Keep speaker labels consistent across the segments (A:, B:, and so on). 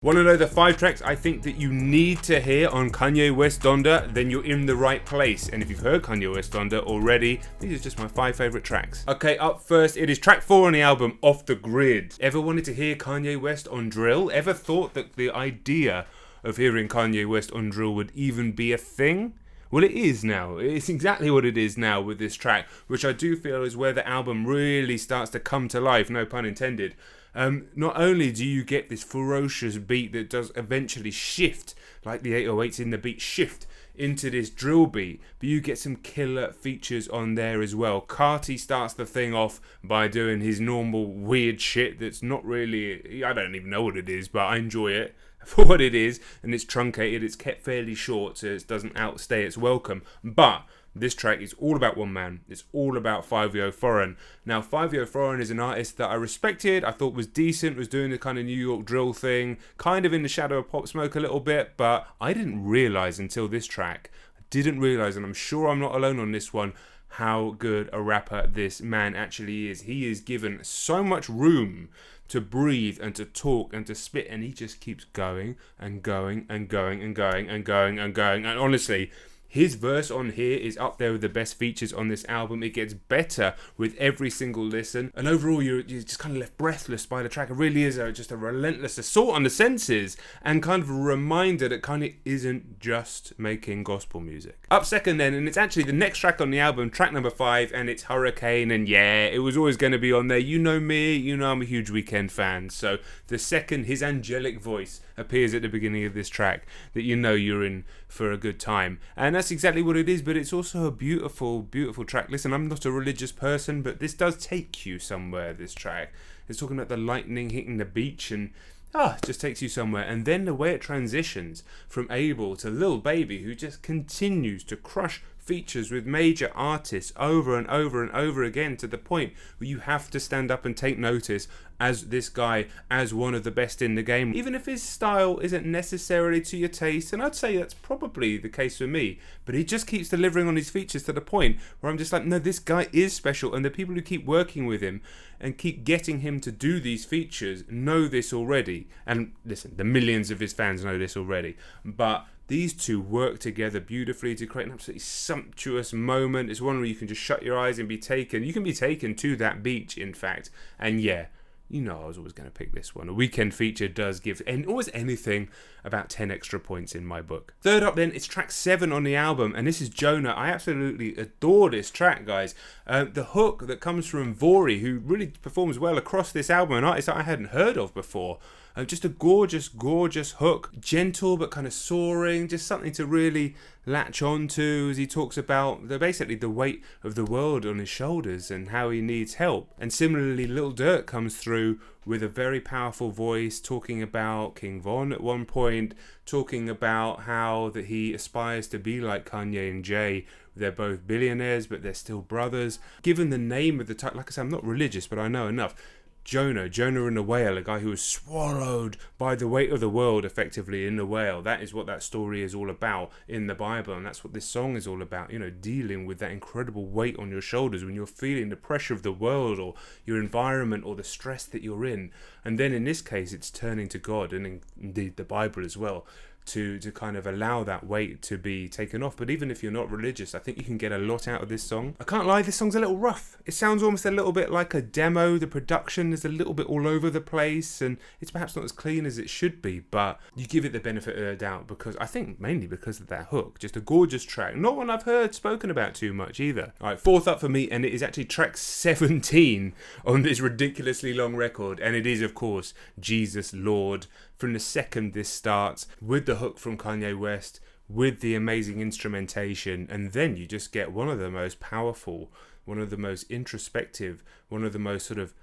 A: Want to know the 5 tracks I think that you need to hear on Kanye West Donda? Then you're in the right place. And if you've heard Kanye West Donda already, these are just my 5 favourite tracks. Okay, up first, it is track 4 on the album, Off the Grid. Ever wanted to hear Kanye West on drill? Ever thought that the idea of hearing Kanye West on drill would even be a thing? Well, it is now. It's exactly what it is now with this track, which I do feel is where the album really starts to come to life, no pun intended. Not only do you get this ferocious beat that does eventually shift, like the 808s in the beat shift into this drill beat, but you get some killer features on there as well. Carti starts the thing off by doing his normal weird shit that's not really, I don't even know what it is, but I enjoy it for what it is, and it's truncated, it's kept fairly short so it doesn't outstay its welcome. But this track is all about one man. It's all about 5Yo Foreign. Now, 5Yo Foreign is an artist that I respected, I thought was decent, was doing the kind of New York drill thing, kind of in the shadow of Pop Smoke a little bit, but I didn't realise until this track, and I'm sure I'm not alone on this one, how good a rapper this man actually is. He is given so much room to breathe and to talk and to spit, and he just keeps going and going and going and going and going and going. And honestly, his verse on here is up there with the best features on this album. It gets better with every single listen. And overall, you're just kind of left breathless by the track. It really is just a relentless assault on the senses and kind of a reminder that Kanye isn't just making gospel music. Up second then, and it's actually the next track on the album, track number 5, and it's Hurricane. And yeah, it was always going to be on there. You know me, you know I'm a huge Weeknd fan. So the second his angelic voice appears at the beginning of this track, that you know you're in for a good time. And that's exactly what it is, but it's also a beautiful, beautiful track. Listen, I'm not a religious person, but this does take you somewhere, this track. It's talking about the lightning hitting the beach, and it just takes you somewhere. And then the way it transitions from Abel to Lil Baby, who just continues to crush features with major artists over and over and over again, to the point where you have to stand up and take notice as this guy, as one of the best in the game, even if his style isn't necessarily to your taste. And I'd say that's probably the case for me, but he just keeps delivering on his features to the point where I'm just like, no, this guy is special. And the people who keep working with him and keep getting him to do these features know this already. And listen, the millions of his fans know this already, but these two work together beautifully to create an absolutely sumptuous moment. It's one where you can just shut your eyes and be taken. You can be taken to that beach, in fact. And yeah, you know I was always going to pick this one. A Weeknd feature does give always anything about 10 extra points in my book. Third up then, it's track 7 on the album, and this is Jonah. I absolutely adore this track, guys. The hook that comes from Vori, who really performs well across this album, an artist that I hadn't heard of before. Just a gorgeous, gorgeous hook. Gentle but kind of soaring. Just something to really latch on to as he talks about basically the weight of the world on his shoulders and how he needs help. And similarly, Lil Durk comes through with a very powerful voice, talking about King Von at one point, talking about how that he aspires to be like Kanye and Jay. They're both billionaires, but they're still brothers. Given the name of the title, like I said, I'm not religious, but I know enough. Jonah and the whale, a guy who was swallowed by the weight of the world, effectively, in the whale. That is what that story is all about in the Bible, and that's what this song is all about, dealing with that incredible weight on your shoulders when you're feeling the pressure of the world or your environment or the stress that you're in. And then in this case, it's turning to God, and indeed the Bible as well, to kind of allow that weight to be taken off. But even if you're not religious, I think you can get a lot out of this song. I can't lie, this song's a little rough. It sounds almost a little bit like a demo. The production is a little bit all over the place, and it's perhaps not as clean as it should be, but you give it the benefit of the doubt, because I think mainly because of that hook. Just a gorgeous track, not one I've heard spoken about too much either. Alright, fourth up for me, and it is actually track 17 on this ridiculously long record, and it is of course Jesus Lord. From the second this starts, with the hook from Kanye West, with the amazing instrumentation, and then you just get one of the most powerful, one of the most introspective, one of the most sort of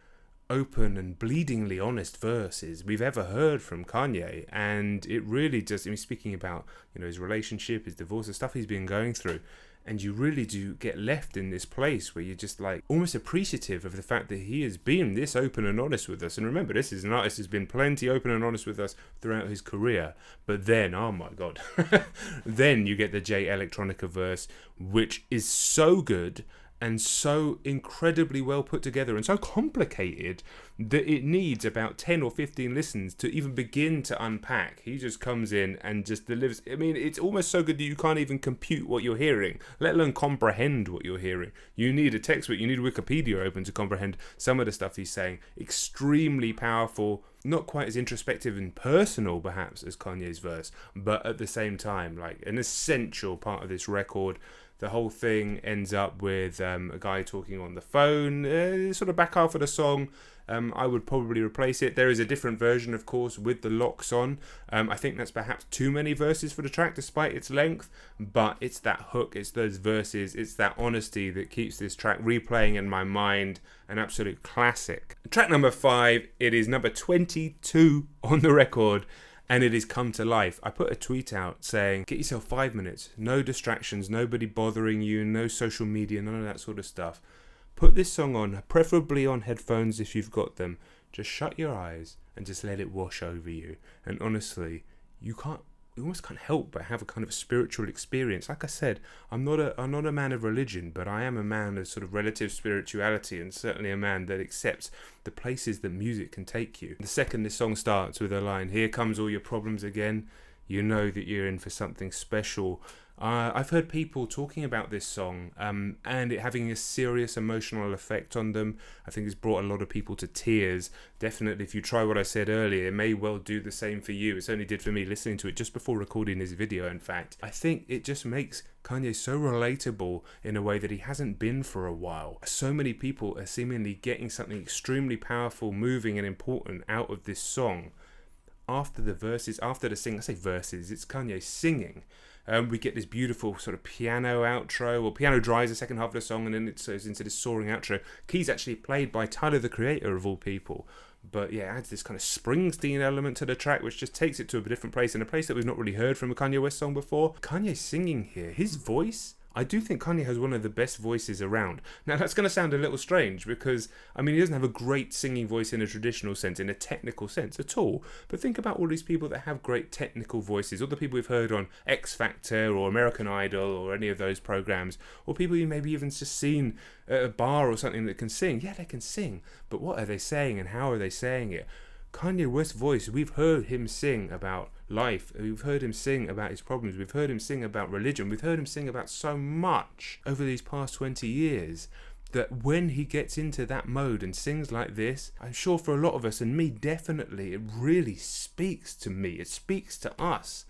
A: open and bleedingly honest verses we've ever heard from Kanye. And it really does, speaking about his relationship, his divorce, the stuff he's been going through, and you really do get left in this place where you're just like almost appreciative of the fact that he has been this open and honest with us. And remember, this is an artist who's been plenty open and honest with us throughout his career. But then, oh my God, then you get the J Electronica verse, which is so good and so incredibly well put together and so complicated that it needs about 10 or 15 listens to even begin to unpack. He just comes in and just delivers. I mean, it's almost so good that you can't even compute what you're hearing, let alone comprehend what you're hearing. You need a textbook, you need Wikipedia open to comprehend some of the stuff he's saying. Extremely powerful, not quite as introspective and personal perhaps as Kanye's verse, but at the same time, like an essential part of this record. The whole thing ends up with a guy talking on the phone, sort of back half of the song. I would probably replace it. There is a different version, of course, with the locks on. I think that's perhaps too many verses for the track, despite its length. But it's that hook, it's those verses, it's that honesty that keeps this track replaying in my mind. An absolute classic. Track number 5, it is number 22 on the record. And it is Come to Life. I put a tweet out saying, get yourself 5 minutes, no distractions, nobody bothering you, no social media, none of that sort of stuff. Put this song on, preferably on headphones if you've got them. Just shut your eyes and just let it wash over you. And honestly, you almost can't help but have a kind of spiritual experience. Like I said, I'm not a man of religion, but I am a man of sort of relative spirituality, and certainly a man that accepts the places that music can take you. The second this song starts with a line, "Here comes all your problems again," you know that you're in for something special. I've heard people talking about this song and it having a serious emotional effect on them. I think it's brought a lot of people to tears. Definitely, if you try what I said earlier, it may well do the same for you. It certainly did for me listening to it just before recording this video, in fact. I think it just makes Kanye so relatable in a way that he hasn't been for a while. So many people are seemingly getting something extremely powerful, moving and important out of this song. After the verses, after the sing, I say verses, it's Kanye singing. We get this beautiful sort of piano outro, or piano dries the second half of the song, and then it goes into this soaring outro. Keys actually played by Tyler, the Creator, of all people. But yeah, it adds this kind of Springsteen element to the track, which just takes it to a different place, and a place that we've not really heard from a Kanye West song before. Kanye singing here, his voice, I do think Kanye has one of the best voices around. Now, that's going to sound a little strange because, I mean, he doesn't have a great singing voice in a traditional sense, in a technical sense at all. But think about all these people that have great technical voices, all the people we've heard on X Factor or American Idol or any of those programs, or people you maybe even just seen at a bar or something that can sing. Yeah, they can sing, but what are they saying and how are they saying it? Kanye West's voice, we've heard him sing about life, we've heard him sing about his problems, we've heard him sing about religion, we've heard him sing about so much over these past 20 years that when he gets into that mode and sings like this, I'm sure for a lot of us, and me definitely, it really speaks to me, it speaks to us.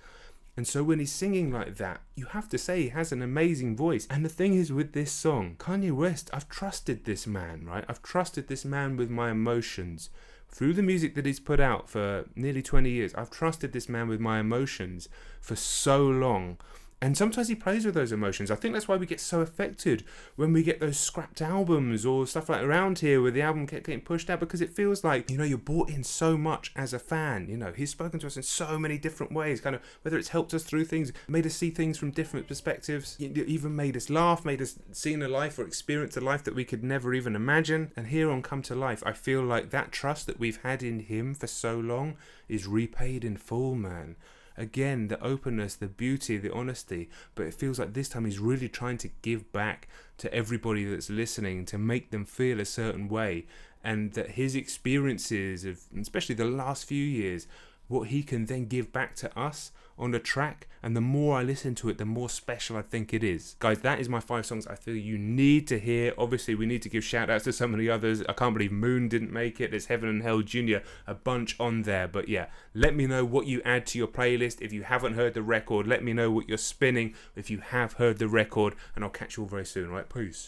A: And so when he's singing like that, you have to say he has an amazing voice. And the thing is with this song, Kanye West, I've trusted this man, right? I've trusted this man with my emotions. Through the music that he's put out for nearly 20 years, I've trusted this man with my emotions for so long. And sometimes he plays with those emotions. I think that's why we get so affected when we get those scrapped albums or stuff like around here where the album kept getting pushed out, because it feels like, you know, you're bought in so much as a fan. You know, he's spoken to us in so many different ways, kind of whether it's helped us through things, made us see things from different perspectives, even made us laugh, made us see a life or experience a life that we could never even imagine. And here on Come to Life, I feel like that trust that we've had in him for so long is repaid in full, man. Again, the openness, the beauty, the honesty, but it feels like this time he's really trying to give back to everybody that's listening, to make them feel a certain way, and that his experiences of, especially the last few years, what he can then give back to us on the track, and the more I listen to it, the more special I think it is. Guys, that is my 5 songs I feel you need to hear. Obviously, we need to give shout outs to some of the others. I can't believe Moon didn't make it. There's Heaven and Hell Jr., a bunch on there. But yeah, let me know what you add to your playlist. If you haven't heard the record, let me know what you're spinning if you have heard the record, and I'll catch you all very soon. All right, peace.